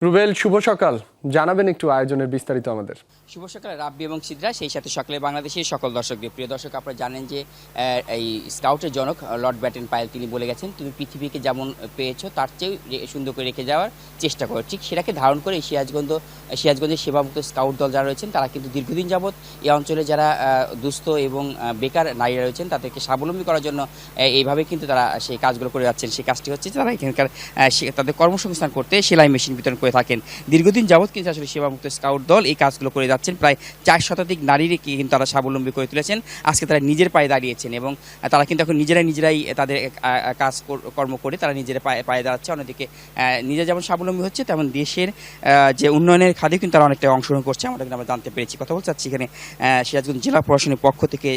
রুবেল, শুভ সকাল। জানাবেন একটু আয়োজনের বিস্তারিত আমাদের। শুভ সকাল রাব্বি এবং সিদ্রা, সেই সাথে সকালে বাংলাদেশের সকল দর্শকদের। প্রিয় দর্শক, আপনারা জানেন যে এই স্কাউটের জনক লর্ড ব্যাটেন পায়েল তিনি বলে গেছেন, তুমি পৃথিবীকে যেমন পেয়েছো তার চেয়েও সুন্দর করে রেখে যাওয়ার চেষ্টা করো। ঠিক সেটাকে ধারণ করে সিরাজগঞ্জের সেবামুক্ত স্কাউট দল যারা রয়েছেন তারা কিন্তু দীর্ঘদিন যাবৎ এই অঞ্চলে যারা দুস্থ এবং বেকার নারীরা রয়েছেন তাদেরকে স্বাবলম্বী করার জন্য এইভাবে কিন্তু তারা সেই কাজগুলো করে যাচ্ছেন। সেই কাজটি হচ্ছে তারা এখানকার তাদের কর্মসংস্থান করতে সেলাই মেশিন বিতরণ করে থাকেন। দীর্ঘদিন যাবৎ কিন্তু আসলে সেবামুক্ত স্কাউট দল এই কাজগুলো করে যাচ্ছেন। প্রায় 4 শতাধিক নারীকে কিন্তু তারা স্বাবলম্বী করে তুলেছেন। আজকে তারা নিজের পায়ে দাঁড়িয়েছেন এবং তারা কিন্তু এখন নিজেরাই তাদের কাজ কর্ম করে তারা নিজের পায়ে দাঁড়াচ্ছে। অন্যদিকে নিজে যেমন স্বাবলম্বী হচ্ছে তেমন দেশের যে উন্নয়নের খাতে কিন্তু তারা অনেকটা অংশগ্রহণ করছে। আমরা কিন্তু জানতে পেরেছি। কথা বলতে চাচ্ছি এখানে সিরাজগঞ্জ জেলা প্রশাসনের পক্ষ থেকে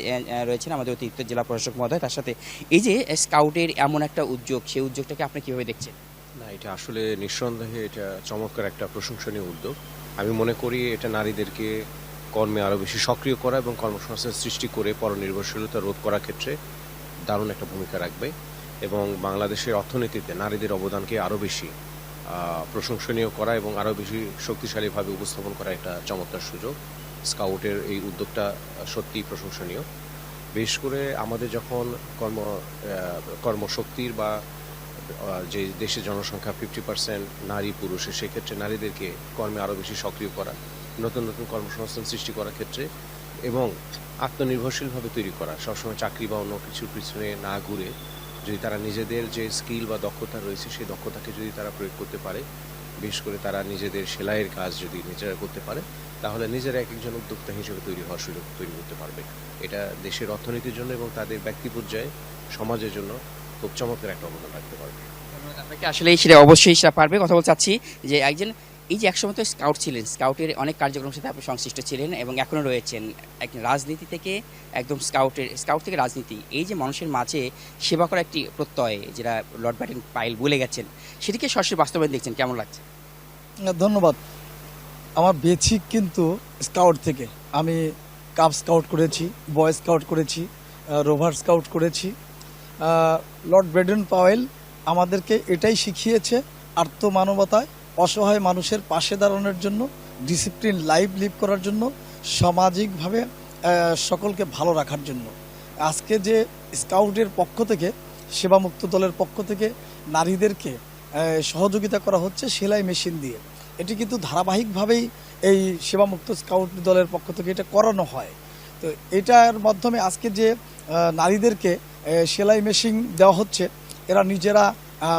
রয়েছেন আমাদের অতিরিক্ত জেলা প্রশাসক মহোদয়। তার সাথে এই যে স্কাউটের এমন একটা উদ্যোগ, সেই উদ্যোগটাকে আপনি কীভাবে দেখছেন? না, এটা আসলে নিঃসন্দেহে এটা চমৎকার একটা প্রশংসনীয় উদ্যোগ। আমি মনে করি এটা নারীদেরকে কর্মে আরও বেশি সক্রিয় করা এবং কর্মসংস্থান সৃষ্টি করে পরনির্ভরশীলতা রোধ করার ক্ষেত্রে দারুণ একটা ভূমিকা রাখবে এবং বাংলাদেশের অর্থনীতিতে নারীদের অবদানকে আরও বেশি প্রশংসনীয় করা এবং আরও বেশি শক্তিশালীভাবে উপস্থাপন করা একটা চমৎকার সুযোগ। স্কাউটের এই উদ্যোগটা সত্যিই প্রশংসনীয়। বিশেষ করে আমাদের যখন কর্মশক্তির বা যে দেশের জনসংখ্যা 50% নারী পুরুষে, সেক্ষেত্রে নারীদেরকে কর্মে আরও বেশি সক্রিয় করা, নতুন নতুন কর্মসংস্থান সৃষ্টি করার ক্ষেত্রে এবং আত্মনির্ভরশীলভাবে তৈরি করা, সবসময় চাকরি বা অন্য কিছুর পিছনে না ঘুরে যদি তারা নিজেদের যে স্কিল বা দক্ষতা রয়েছে সেই দক্ষতাকে যদি তারা প্রয়োগ করতে পারে, বিশেষ করে তারা নিজেদের সেলাইয়ের কাজ যদি নিজেরা করতে পারে, তাহলে নিজেরা এক একজন উদ্যোক্তা হিসেবে তৈরি হওয়ার সুযোগ তৈরি করতে পারবে। এটা দেশের অর্থনীতির জন্য এবং তাদের ব্যক্তি পর্যায়ে সমাজের জন্য খুব চমৎকার একটা অবদান রাখতে পারবে। আপনাকে আসলে সেটা অবশ্যই সেটা পারবে। কথা বলতে চাচ্ছি যে একজন এই যে একসময় তো স্কাউট ছিলেন, স্কাউটের অনেক কার্যক্রমের সাথে আপনি সংশ্লিষ্ট ছিলেন এবং এখনও রয়েছেন। একজন রাজনীতি থেকে একদম স্কাউট থেকে রাজনীতি, এই যে মানুষের মাঝে সেবা করা একটি প্রত্যয় যেটা লর্ড ব্যাটেন পায়েল বলে গেছেন, সেটিকে সরাসরি বাস্তবায়ন দেখছেন, কেমন লাগছে? ধন্যবাদ। আমার বেসিক কিন্তু স্কাউট থেকে। আমি কাপ স্কাউট করেছি, বয় স্কাউট করেছি, রোভার স্কাউট করেছি। লর্ড ব্যাটেন পাওয়েল আমাদেরকে এটাই শিখিয়েছে, আত্মমানবতায় অসহায় মানুষের পাশে দাঁড়ানোর জন্য, ডিসিপ্লিন লাইফ লিভ করার জন্য, সামাজিকভাবে সকলকে ভালো রাখার জন্য। আজকে যে স্কাউটের পক্ষ থেকে, সেবামুক্ত দলের পক্ষ থেকে নারীদেরকে সহযোগিতা করা হচ্ছে সেলাই মেশিন দিয়ে, এটি কিন্তু ধারাবাহিকভাবেই এই সেবামুক্ত স্কাউট দলের পক্ষ থেকে এটা করানো হয়। তো এটার মাধ্যমে আজকে যে নারীদেরকে সেলাই মেশিন দেওয়া হচ্ছে, এরা নিজেরা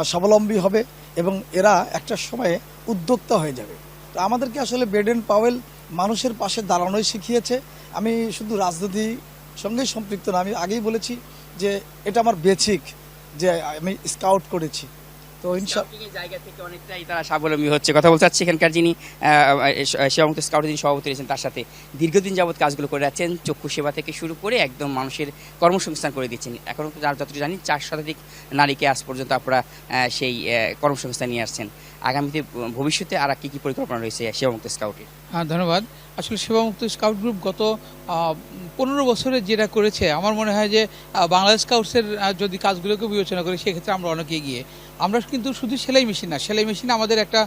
স্বাবলম্বী হবে এবং এরা একটা সময়ে উদ্যোক্তা হয়ে যাবে। তো আমাদেরকে আসলে ব্যাটেন পাওয়েল মানুষের পাশে দাঁড়ানোই শিখিয়েছে। আমি শুধু রাজনীতির সঙ্গেই সম্পৃক্ত না, আমি আগেই বলেছি যে এটা আমার বেসিক, যে আমি স্কাউট করেছি। তো জায়গা থেকে অনেকটাই তারা স্বাবলম্বী হচ্ছে। কথা বলতে চাচ্ছি এখানকার যিনি সেবামুক্ত স্কাউটের যিনি সভাপতি রয়েছেন, তার সাথে দীর্ঘদিন যাবৎ কাজগুলো করে যাচ্ছেন, চক্ষু সেবা থেকে শুরু করে একদম মানুষের কর্মসংস্থান করে দিচ্ছেন। এখনও যতটুকু জানি 4 শতাধিক নারীকে আজ পর্যন্ত আপনারা সেই কর্মসংস্থান নিয়ে আসছেন। আগামীতে ভবিষ্যতে আর কী পরিকল্পনা রয়েছে সেবামুক্ত স্কাউটের? ধন্যবাদ। আসলে সেবামুক্ত স্কাউট গ্রুপ গত 15 বছরে যেটা করেছে, আমার মনে হয় যে বাংলাদেশ স্কাউটসের যদি কাজগুলোকে বিবেচনা করি সেক্ষেত্রে আমরা অনেক এগিয়ে। আমরা কিন্তু শুধু সেলাই মেশিন না, সেলাই মেশিন আমাদের একটা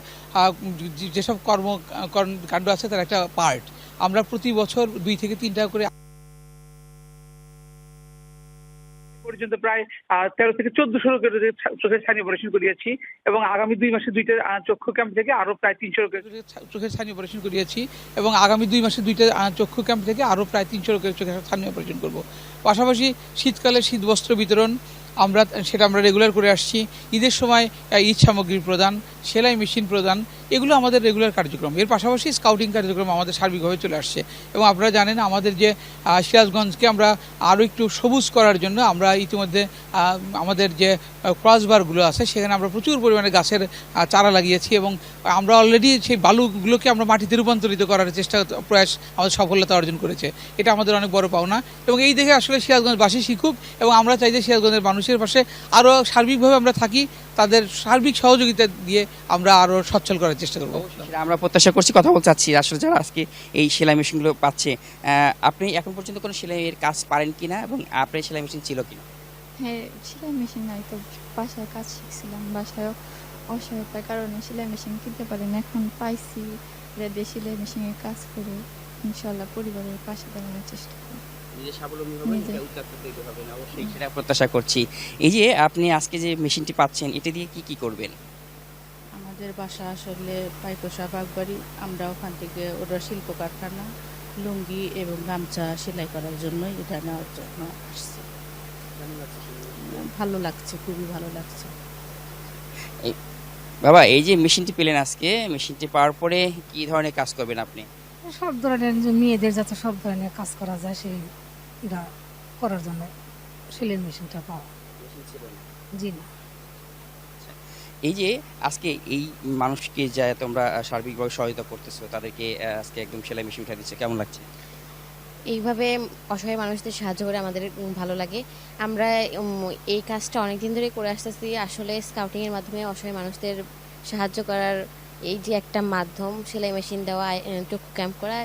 যেসব কাণ্ড আছে তার একটা পার্ট। আমরা প্রতি বছর 2 থেকে 3টা করে পর্যন্ত প্রায় 13 থেকে 1400 চোখের ছানি অপারেশন করিয়েছি এবং আগামী 2 মাসে 2টা চক্ষু ক্যাম্প থেকে আরো প্রায় 300 চোখের ছানি অপারেশন করিয়েছি এবং আগামী 2 মাসে 2টা চক্ষু ক্যাম্প থেকে আরও প্রায় 300 লোকের চোখের ছানি অপারেশন করব। পাশাপাশি শীতকালে শীতবস্ত্র বিতরণ আমরা রেগুলার করে আসছি। ঈদের সময় ঈদ সামগ্রী প্রদান, সেলাই মেশিন প্রদান, এগুলো আমাদের রেগুলার কার্যক্রম। এর পাশাপাশি স্কাউটিং কার্যক্রম আমাদের সার্বিকভাবে চলে আসছে এবং আপনারা জানেন আমাদের যে সিরাজগঞ্জকে আমরা আরও একটু সবুজ করার জন্য আমরা ইতিমধ্যে আমাদের যে ক্রসবারগুলো আছে সেখানে আমরা প্রচুর পরিমাণে গাছের চারা লাগিয়েছি এবং আমরা অলরেডি সেই বালুগুলোকে আমরা মাটিতে রূপান্তরিত করার প্রয়াস আমাদের সফলতা অর্জন করেছে। এটা আমাদের অনেক বড় পাওনা এবং এই দেখে আসলে সিরাজগঞ্জবাসী শিখুক এবং আমরা চাই যে সিরাজগঞ্জের মানুষের পাশে আরও সার্বিকভাবে আমরা থাকি, তাদের সার্বিক সহযোগিতা দিয়ে আমরা আরও সচ্ছল করার চেষ্টা করব। আমরা প্রত্যাশা করছি। কথা বলতে চাচ্ছি আসলে যারা আজকে এই সেলাই মেশিনগুলো পাচ্ছে, আপনি এখন পর্যন্ত কোনো সেলাইয়ের কাজ পারেন কিনা এবং আপনার সেলাই মেশিন ছিল কিনা? হ্যাঁ, সেলাই মেশিন নাই তো বাসায় কাজ শিখছিলাম, বাসায় অসহায়তার কারণে সেলাই মেশিন কিনতে পারি না, এখন পাইছি রেডি সেলাই মেশিনের কাজ করে ইনশাল্লাহ পরিবারের পাশে দাঁড়ানোর চেষ্টা করি। নিজে স্বাবলম্বী হবেন, নিজে। এটা উদ্যোক্তা তৈরি হবেন, অবশ্যই সেটা প্রত্যাশা করছি। এই যে আপনি আজকে যে মেশিনটি পাচ্ছেন, এটা দিয়ে কি কি করবেন? আমাদের বাসা আসলে পাইকোষা বাগবাড়ি, আমরা ওখান থেকে ওরা শিল্প কারখানা লুঙ্গি এবং গামছা সেলাই করার জন্য এটা নেওয়ার জন্য আসছি। ভালো লাগছে, খুবই ভালো লাগছে। বাবা, এই যে মেশিনটি পেলেন আজকে, মেশিনটি পাওয়ার পরে কি ধরনের কাজ করবেন আপনি? সব ধরনের যে মেয়েদের যাতে সব ধরনের কাজ করা যায় সেই এটা করার জন্য সেলাই মেশিনটা পাওয়া। জি না, এই যে আজকে এই মানুষকে যা তোমরা সার্বিকভাবে সহায়তা করতেছো, তাদেরকে আজকে একদম সেলাই মেশিন উঠে দিচ্ছে, কেমন লাগছে? এইভাবে অসহায় মানুষদের সাহায্য করে আমাদের ভালো লাগে। আমরা এই কাজটা অনেকদিন ধরে করে আসতেছি। আসলে স্কাউটিংয়ের মাধ্যমে অসহায় মানুষদের সাহায্য করার এই যে একটা মাধ্যম, সেলাই মেশিন দেওয়া, চক্ষু ক্যাম্প করা,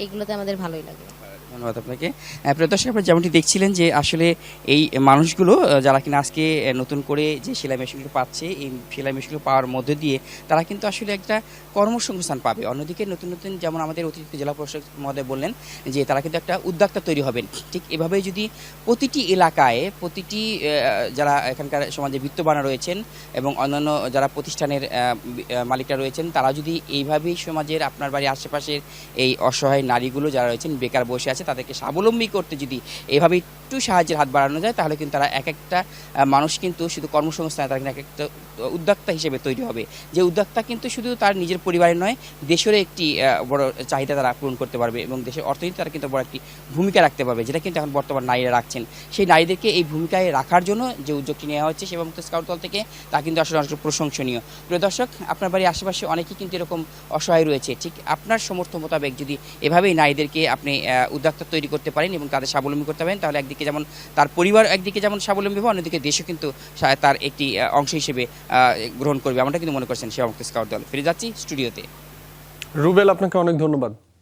এইগুলোতে আমাদের ভালোই লাগে। ধন্যবাদ আপনাকে। প্রিয় দর্শক, আপনারা যেমনটি দেখছিলেন যে আসলে এই মানুষগুলো যারা কিনা আজকে নতুন করে যে সেলাই মেশিনগুলো পাচ্ছে, এই সেলাই মেশিনগুলো পাওয়ার মধ্যে দিয়ে তারা কিন্তু আসলে একটা কর্মসংস্থান পাবে। অন্যদিকে নতুন নতুন, যেমন আমাদের অতিরিক্ত জেলা প্রশাসক মহোদয় বললেন যে তারা কিন্তু একটা উদ্যোক্তা তৈরি হবেন। ঠিক এভাবেই যদি প্রতিটি এলাকায়, প্রতিটি যারা এখানকার সমাজে বিত্তবান রয়েছেন এবং অন্যান্য যারা প্রতিষ্ঠানের মালিকরা রয়েছেন, তারা যদি এইভাবেই সমাজের আপনার বাড়ির আশেপাশের এই অসহায় নারীগুলো যারা রয়েছেন বেকার বসে আছে, তাদেরকে স্বাবলম্বী করতে যদি এভাবে একটু সাহায্যের হাত বাড়ানো যায়, তাহলে কিন্তু তারা এক একটা মানুষ কিন্তু শুধু কর্মসংস্থানে, তারা কিন্তু এক একটা উদ্যোক্তা হিসেবে তৈরি হবে। যে উদ্যোক্তা কিন্তু শুধু তার নিজের পরিবারের নয়, দেশেরও একটি বড় চাহিদা তারা পূরণ করতে পারবে এবং দেশের অর্থনীতি তারা কিন্তু বড় একটি ভূমিকা রাখতে পারবে, যেটা কিন্তু এখন বর্তমান নারীরা রাখছেন। সেই নারীদেরকে এই ভূমিকায় রাখার জন্য যে উদ্যোগটি নেওয়া হচ্ছে সেবামুক্ত স্কাউট দল থেকে, তা কিন্তু আসলে অনেক প্রশংসনীয়। প্রিয় দর্শক, আপনার বাড়ির আশেপাশে অনেকেই কিন্তু এরকম অসহায় রয়েছে। ঠিক আপনার সামর্থ্য মোতাবেক যদি এভাবেই নারীদেরকে আপনি উদ্যোক্তা তৈরি করতে পারেন এবং তাদের স্বাবলম্বী করতে পারেন, তাহলে একদিকে যেমন তার পরিবার একদিকে যেমন স্বাবলম্বী হবে, অন্যদিকে দেশও কিন্তু তার একটি অংশ হিসেবে গ্রহণ করবে। আমরা কিন্তু মনে করছেন সেবামুক্ত স্কাউট দল। ফিরে যাচ্ছি স্টুডিওতে। রুবেল, আপনাকে অনেক ধন্যবাদ।